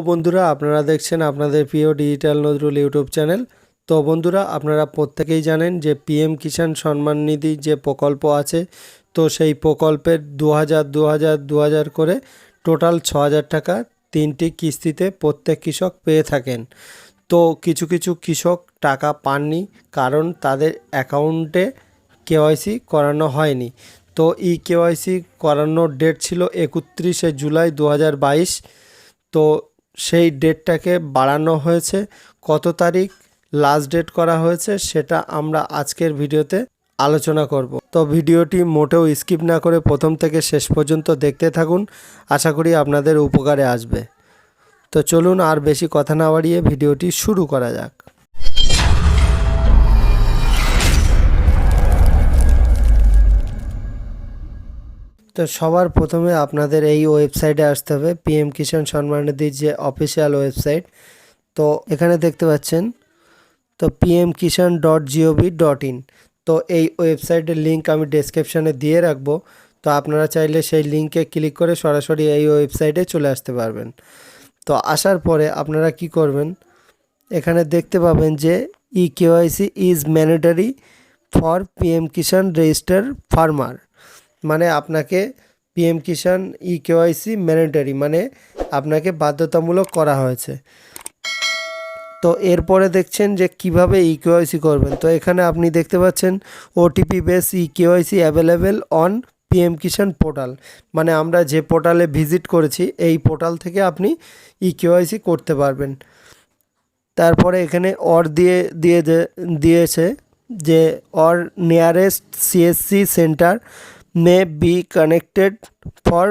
বন্ধুরা আপনারা দেখছেন আপনাদের প্রিয় ডিজিটাল নজরুল ইউটিউব চ্যানেল। তো বন্ধুরা আপনারা প্রত্যেকেই জানেন যে পিএম কিষাণ সম্মান নিধি যে প্রকল্প আছে, তো সেই প্রকল্পের 2000 করে টোটাল 6000 টাকা 3টি কিস্তিতে প্রত্যেক কৃষক পেয়ে থাকেন। তো কিছু কিছু কৃষক টাকা পাননি, কারণ তাদের অ্যাকাউন্টে কেওয়াইসি করানো হয়নি। তো কেওয়াইসি করানোর ডেট ছিল 31শে জুলাই 2022। তো সেই ডেটটাকে বাড়ানো হয়েছে। কত তারিখ লাস্ট ডেট করা হয়েছে সেটা আমরা আজকের ভিডিওতে আলোচনা করব। তো ভিডিওটি মোটেও স্কিপ না করে প্রথম থেকে শেষ পর্যন্ত দেখতে থাকুন, আশা করি আপনাদের উপকারে আসবে। তো চলুন আর বেশি কথা না বাড়িয়ে ভিডিওটি শুরু করা যাক। তো সবার প্রথমে আপনাদের এই ওয়েবসাইটে আসতে হবে, পিএম কিষাণ সম্মান নিধির যে অফিসিয়াল ওয়েবসাইট। তো এখানে দেখতে পাচ্ছেন তো pmkishan.gov.in। তো এই ওয়েবসাইটের লিঙ্ক আমি ডেসক্রিপশানে দিয়ে রাখবো। তো আপনারা চাইলে সেই লিঙ্কে ক্লিক করে সরাসরি এই ওয়েবসাইটে চলে আসতে পারবেন। তো আসার পরে আপনারা কি করবেন, এখানে দেখতে পাবেন যে KYC is mandatory for PM Kisan register farmer. মানে আপনাকে পিএম কিষাণ কেওয়াইসি ম্যান্ডেটরি মানে আপনাকে বাধ্যতামূলক করা হয়েছে। তো এরপরে দেখছেন যে কিভাবে কেওয়াইসি করবেন। তো এখানে আপনি দেখতে পাচ্ছেন OTP base KYC available on PM Kisan portal. মানে আমরা যে পোর্টালে ভিজিট করেছি এই পোর্টাল থেকে আপনি কেওয়াইসি করতে পারবেন। তারপরে এখানে দিয়েছে যে or nearest CSC centre may be connected for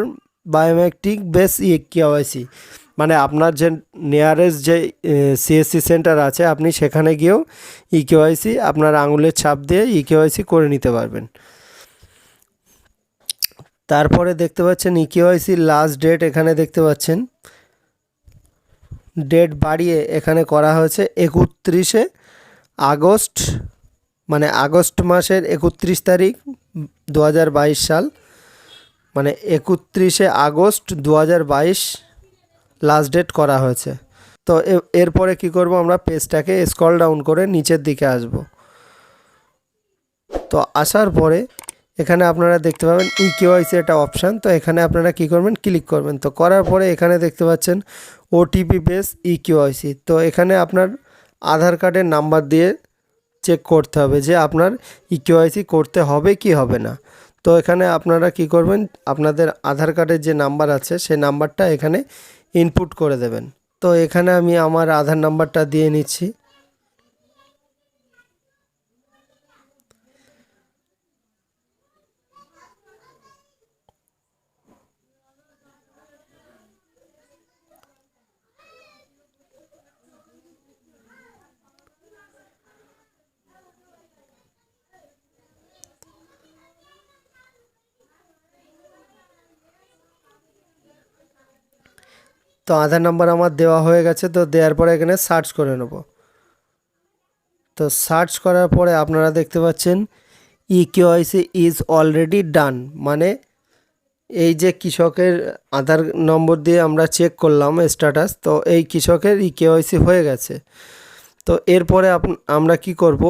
biometric base KYC. মানে আপনার যে নিয়ারেস্ট যে সিএসসি সেন্টার আছে আপনি সেখানে গিয়েও কেওয়াইসি আপনার আঙুলের ছাপ দিয়ে কেওয়াইসি করে নিতে পারবেন। তারপরে দেখতে পাচ্ছেন কেওয়াইসি লাস্ট ডেট, এখানে দেখতে পাচ্ছেন ডেট বাড়িয়ে এখানে করা হয়েছে 31শে আগস্ট, মানে আগস্ট মাসের 31 তারিখ 2022 সাল, মানে 31শে আগস্ট 2022 লাস্ট ডেট করা হয়েছে। তো এরপরে কি করব, আমরা পেজটাকে স্ক্রল ডাউন করে নিচের দিকে আসব। তো আসার পরে এখানে আপনারা দেখতে পাবেন কেওয়াইসি একটা অপশান। তো এখানে আপনারা কি করবেন, ক্লিক করবেন। তো করার পরে এখানে দেখতে পাচ্ছেন ওটিপি বেস কেওয়াইসি। তো এখানে আপনার আধার কার্ডের নাম্বার দিয়ে চেক করতে হবে যে আপনার কেওয়াইসি করতে হবে কি হবে না। তো এখানে আপনারা কি করবেন, আপনাদের আধার কার্ডের যে নাম্বার আছে সেই নাম্বারটা এখানে ইনপুট করে দেবেন। তো এখানে আমি আমার আধার নাম্বারটা দিয়ে নিচ্ছি। তো আধার নাম্বার আমার দেওয়া হয়ে গেছে। তো দেওয়ার পরে এখানে সার্চ করে নেব। তো সার্চ করার পরে আপনারা দেখতে পাচ্ছেন কেওয়াইসি ইজ অলরেডি ডান। মানে এই যে কৃষকের আধার নম্বর দিয়ে আমরা চেক করলাম স্ট্যাটাস, তো এই কৃষকের কেওয়াইসি হয়ে গেছে। তো এরপরে আমরা কি করব,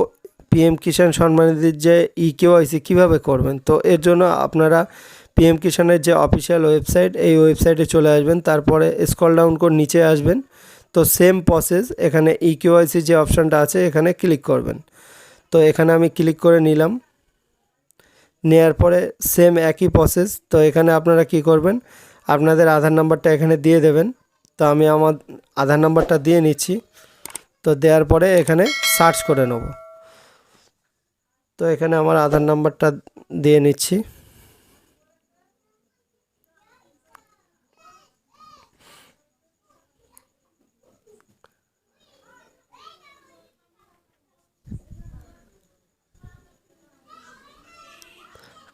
পিএম কিষাণ সম্মান নিধির যে কেওয়াইসি কীভাবে করবেন। তো এর জন্য আপনারা পিএম কিষাণের যে অফিসিয়াল ওয়েবসাইট এই ওয়েবসাইটে চলে আসবেন, তারপরে স্ক্রল ডাউন করে নিচে আসবেন। তো সেম প্রসেস, এখানে কেওয়াইসি যে অপশানটা আছে এখানে ক্লিক করবেন। তো এখানে আমি ক্লিক করে নিলাম। নেওয়ার পরে সেম একই প্রসেস। তো এখানে আপনারা কি করবেন, আপনাদের আধার নাম্বারটা এখানে দিয়ে দেবেন। তো আমি আমার আধার নাম্বারটা দিয়ে নিচ্ছি। তো দেওয়ার পরে এখানে সার্চ করে নেব। তো এখানে আমার আধার নাম্বারটা দিয়ে নিচ্ছি।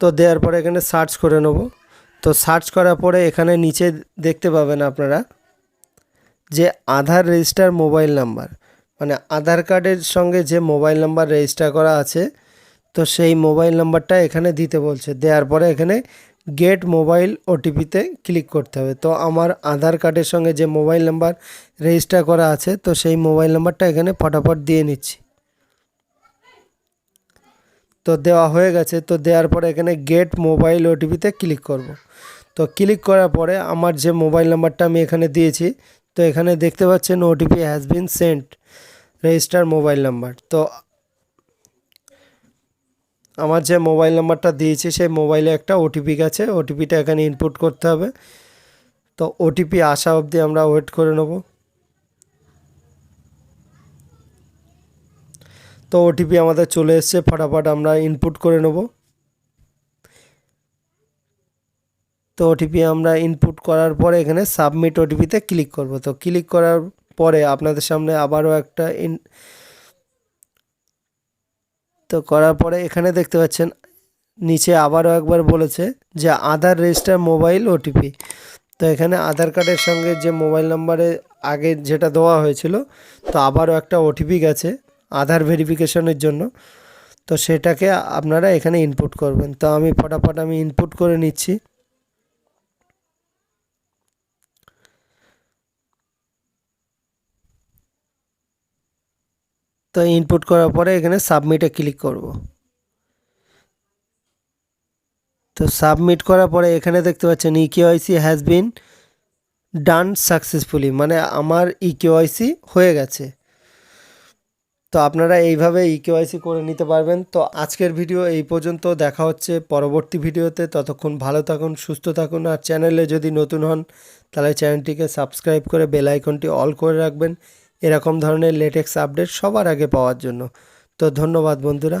তো দেওয়ার পরে এখানে সার্চ করে নেব। তো সার্চ করার পরে এখানে নিচে দেখতে পাবেন আপনারা যে আধার রেজিস্টার মোবাইল নাম্বার, মানে আধার কার্ডের সঙ্গে যে মোবাইল নাম্বার রেজিস্টার করা আছে তো সেই মোবাইল নাম্বারটা এখানে দিতে বলছে, দেওয়ার পরে এখানে গেট মোবাইল ওটিপিতে ক্লিক করতে হবে। তো আমার আধার কার্ডের সঙ্গে যে মোবাইল নাম্বার রেজিস্টার করা আছে, তো সেই মোবাইল নাম্বারটা এখানে ফটাফট দিয়ে নিচ্ছি। তো দেওয়া হয়ে গেছে। তো দেওয়ার পরে এখানে গেট মোবাইল ওটিপিতে ক্লিক করব। তো ক্লিক করার পরে আমার যে মোবাইল নাম্বারটা আমি এখানে দিয়েছি, তো এখানে দেখতে পাচ্ছেন OTP has been sent register mobile number. তো আমার যে মোবাইল নাম্বারটা দিয়েছি সেই মোবাইলে একটা ওটিপি গেছে, ওটিপিটা এখানে ইনপুট করতে হবে। তো ওটিপি আসা অবধি আমরা ওয়েট করে নেব। তো ওটিপি আমাদের চলে এসছে, ফটাফট আমরা ইনপুট করে নেব। তো ওটিপি আমরা ইনপুট করার পরে এখানে সাবমিট ওটিপিতে ক্লিক করব। তো ক্লিক করার পরে আপনাদের সামনে আবারও একটা তো করার পরে এখানে দেখতে পাচ্ছেন নিচে আবারও একবার বলেছে যে আধার রেজিস্টার মোবাইল ওটিপি। তো এখানে আধার কার্ডের সঙ্গে যে মোবাইল নাম্বারে আগে যেটা দেওয়া হয়েছিল, তো আবারও একটা ওটিপি গেছে আধার ভেরিফিকেশনের জন্য। তো সেটাকে আপনারা এখানে ইনপুট করবেন। তো আমি ফটাফট ইনপুট করে নিচ্ছি। তো ইনপুট করার পরে এখানে সাবমিটে ক্লিক করব। তো সাবমিট করার পরে এখানে দেখতে পাচ্ছেন eKYC has been done successfully, মানে আমার ইকেওয়াইসি হয়ে গেছে। তো আপনারা এইভাবে ইকেওয়াইসি করে নিতে পারবেন। তো আজকের ভিডিও এই পর্যন্ত, দেখা হচ্ছে পরবর্তী ভিডিওতে। ততক্ষণ ভালো থাকুন, সুস্থ থাকুন। আর চ্যানেলে যদি নতুন হন তাহলে চ্যানেলটিকে সাবস্ক্রাইব করে বেল আইকনটি অল করে রাখবেন এরকম ধরনের লেটেস্ট আপডেট সবার আগে পাওয়ার জন্য। তো ধন্যবাদ বন্ধুরা।